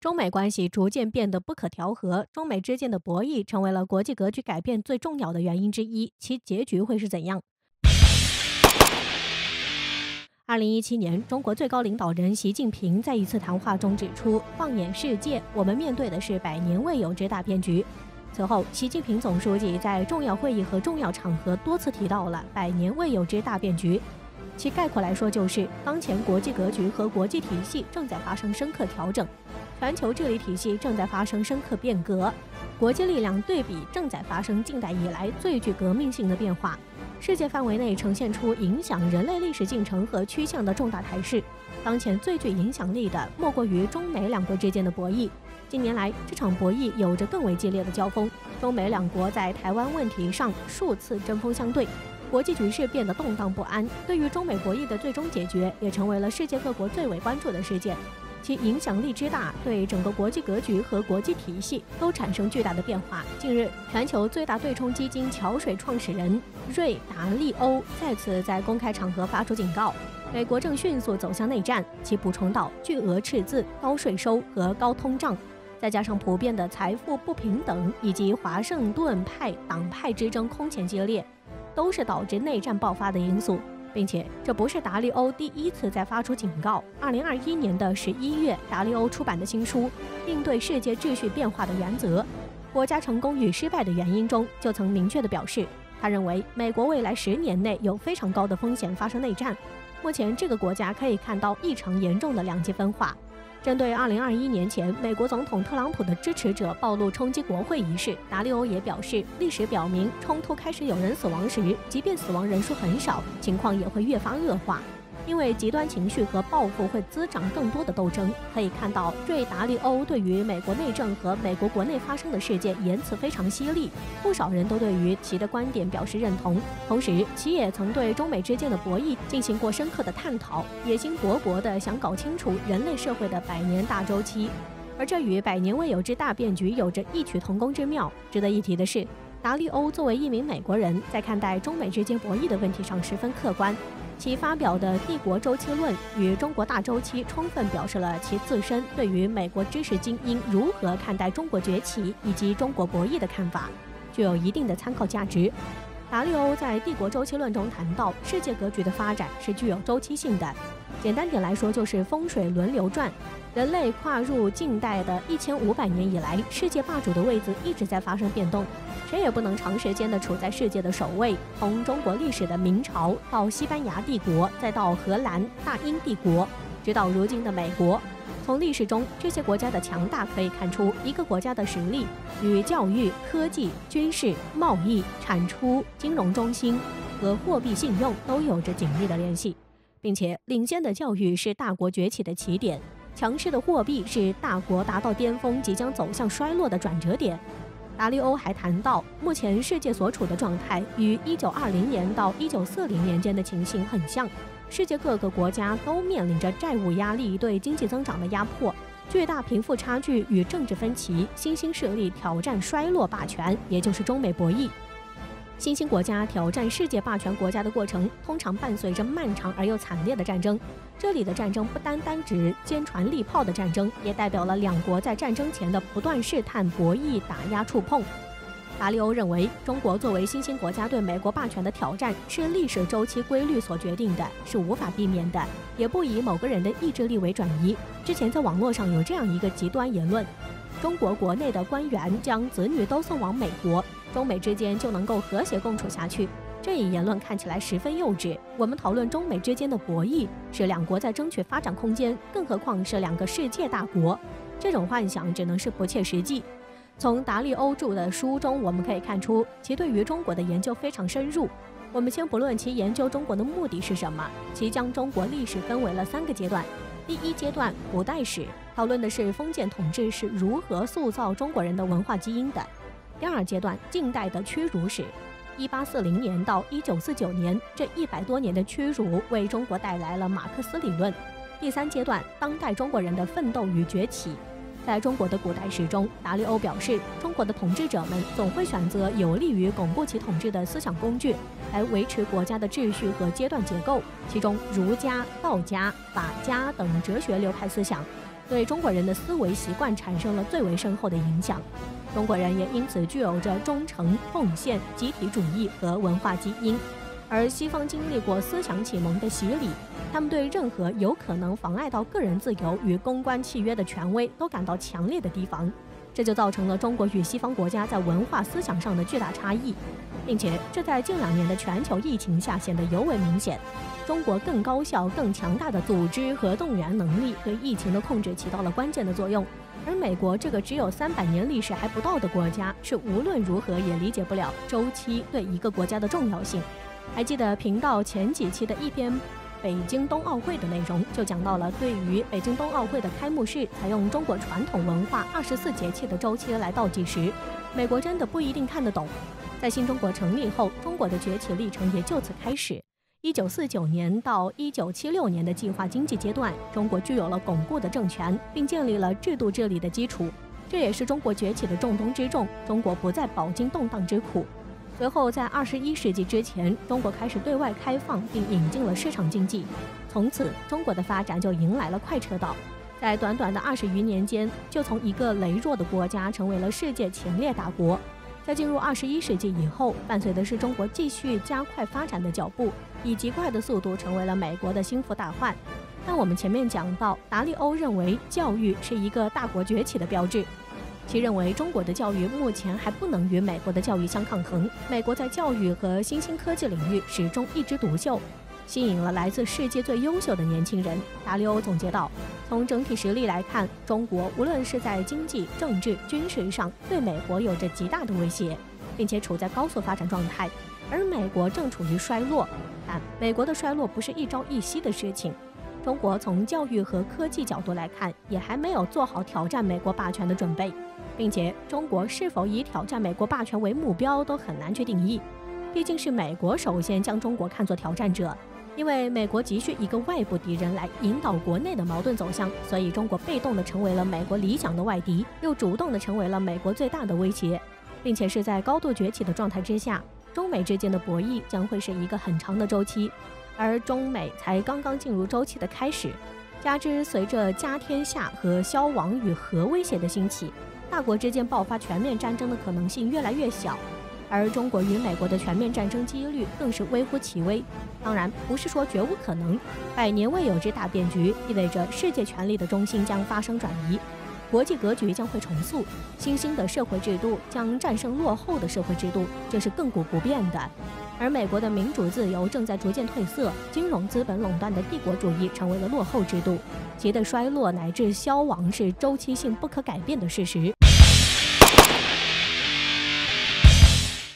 中美关系逐渐变得不可调和，中美之间的博弈成为了国际格局改变最重要的原因之一，其结局会是怎样？2017年，中国最高领导人习近平在一次谈话中指出，放眼世界，我们面对的是百年未有之大变局。此后，习近平总书记在重要会议和重要场合多次提到了百年未有之大变局。其概括来说就是，当前国际格局和国际体系正在发生深刻调整，全球治理体系正在发生深刻变革，国际力量对比正在发生近代以来最具革命性的变化。世界范围内呈现出影响人类历史进程和趋向的重大态势。当前最具影响力的莫过于中美两国之间的博弈。近年来，这场博弈有着更为激烈的交锋，中美两国在台湾问题上数次针锋相对，国际局势变得动荡不安。对于中美博弈的最终解决，也成为了世界各国最为关注的事件。其影响力之大，对整个国际格局和国际体系都产生巨大的变化。近日，全球最大对冲基金桥水创始人瑞达利欧再次在公开场合发出警告，美国正迅速走向内战。其补充道，巨额赤字、高税收和高通胀，再加上普遍的财富不平等以及华盛顿派党派之争空前激烈，都是导致内战爆发的因素。并且这不是达利欧第一次在发出警告。2021年11月，达利欧出版的新书《应对世界秩序变化的原则：国家成功与失败的原因》中，就曾明确地表示，他认为美国未来10年内有非常高的风险发生内战。目前这个国家可以看到异常严重的两极分化。针对2021年前美国总统特朗普的支持者暴露冲击国会一事，达利欧也表示，历史表明，冲突开始有人死亡时，即便死亡人数很少，情况也会越发恶化，因为极端情绪和报复会滋长更多的斗争。可以看到，瑞达利欧对于美国内政和美国国内发生的事件言辞非常犀利，不少人都对于其的观点表示认同。同时，其也曾对中美之间的博弈进行过深刻的探讨，野心勃勃地想搞清楚人类社会的100年大周期，而这与百年未有之大变局有着异曲同工之妙。值得一提的是，达利欧作为一名美国人，在看待中美之间博弈的问题上十分客观。其发表的帝国周期论与中国大周期充分表示了其自身对于美国知识精英如何看待中国崛起以及中国博弈的看法，具有一定的参考价值。达利欧在帝国周期论中谈到，世界格局的发展是具有周期性的，简单点来说就是风水轮流转。人类跨入近代的1500年以来，世界霸主的位置一直在发生变动，谁也不能长时间地处在世界的首位。从中国历史的明朝到西班牙帝国，再到荷兰、大英帝国，直到如今的美国，从历史中这些国家的强大可以看出，一个国家的实力与教育、科技、军事、贸易、产出、金融中心和货币信用都有着紧密的联系，并且领先的教育是大国崛起的起点，强势的货币是大国达到巅峰即将走向衰落的转折点。达利欧还谈到，目前世界所处的状态与1920年到1940年间的情形很像，世界各个国家都面临着债务压力对经济增长的压迫，巨大贫富差距与政治分歧，新兴势力挑战衰落霸权，也就是中美博弈。新兴国家挑战世界霸权国家的过程，通常伴随着漫长而又惨烈的战争。这里的战争不单单指坚船利炮的战争，也代表了两国在战争前的不断试探、博弈、打压、触碰。达利欧认为，中国作为新兴国家对美国霸权的挑战，是历史周期规律所决定的，是无法避免的，也不以某个人的意志力为转移。之前在网络上有这样一个极端言论：中国国内的官员将子女都送往美国，中美之间就能够和谐共处下去。这一言论看起来十分幼稚。我们讨论中美之间的博弈，是两国在争取发展空间，更何况是两个世界大国。这种幻想只能是不切实际。从达利欧著的书中，我们可以看出其对于中国的研究非常深入。我们先不论其研究中国的目的是什么，其将中国历史分为了3个阶段。第一阶段，古代史，讨论的是封建统治是如何塑造中国人的文化基因的。第二阶段，近代的屈辱史，1840年到1949年这100多年的屈辱为中国带来了马克思理论。第三阶段，当代中国人的奋斗与崛起。在中国的古代史中，达利欧表示，中国的统治者们总会选择有利于巩固其统治的思想工具，来维持国家的秩序和阶段结构，其中儒家、道家、法家等哲学流派思想对中国人的思维习惯产生了最为深厚的影响。中国人也因此具有着忠诚、奉献、集体主义和文化基因。而西方经历过思想启蒙的洗礼，他们对任何有可能妨碍到个人自由与公关契约的权威都感到强烈的提防，这就造成了中国与西方国家在文化思想上的巨大差异，并且这在近2年的全球疫情下显得尤为明显。中国更高效、更强大的组织和动员能力对疫情的控制起到了关键的作用，而美国这个只有300年历史还不到的国家，是无论如何也理解不了周期对一个国家的重要性。还记得频道前几期的一篇北京冬奥会的内容，就讲到了对于北京冬奥会的开幕式采用中国传统文化24节气的周期来倒计时，美国真的不一定看得懂。在新中国成立后，中国的崛起历程也就此开始。1949年到1976年的计划经济阶段，中国具有了巩固的政权，并建立了制度治理的基础，这也是中国崛起的重中之重。中国不再饱经动荡之苦。随后，在21世纪之前，中国开始对外开放，并引进了市场经济。从此，中国的发展就迎来了快车道。在短短的20余年间，就从一个羸弱的国家成为了世界前列大国。在进入21世纪以后，伴随的是中国继续加快发展的脚步，以极快的速度成为了美国的心腹大患。但我们前面讲到，达利欧认为教育是一个大国崛起的标志。其认为中国的教育目前还不能与美国的教育相抗衡，美国在教育和新兴科技领域始终一枝独秀，吸引了来自世界最优秀的年轻人。达利欧总结道，从整体实力来看，中国无论是在经济、政治、军事上对美国有着极大的威胁，并且处在高速发展状态，而美国正处于衰落。但美国的衰落不是一朝一夕的事情，中国从教育和科技角度来看，也还没有做好挑战美国霸权的准备，并且中国是否以挑战美国霸权为目标都很难去定义。毕竟是美国首先将中国看作挑战者，因为美国急需一个外部敌人来引导国内的矛盾走向，所以中国被动地成为了美国理想的外敌，又主动地成为了美国最大的威胁，并且是在高度崛起的状态之下，中美之间的博弈将会是一个很长的周期，而中美才刚刚进入周期的开始，加之随着家天下和消亡与核威胁的兴起，大国之间爆发全面战争的可能性越来越小，而中国与美国的全面战争几率更是微乎其微。当然，不是说绝无可能，100年未有之大变局意味着世界权力的中心将发生转移，国际格局将会重塑，新兴的社会制度将战胜落后的社会制度，这是亘古不变的。而美国的民主自由正在逐渐褪色，金融资本垄断的帝国主义成为了落后制度，其的衰落乃至消亡是周期性不可改变的事实。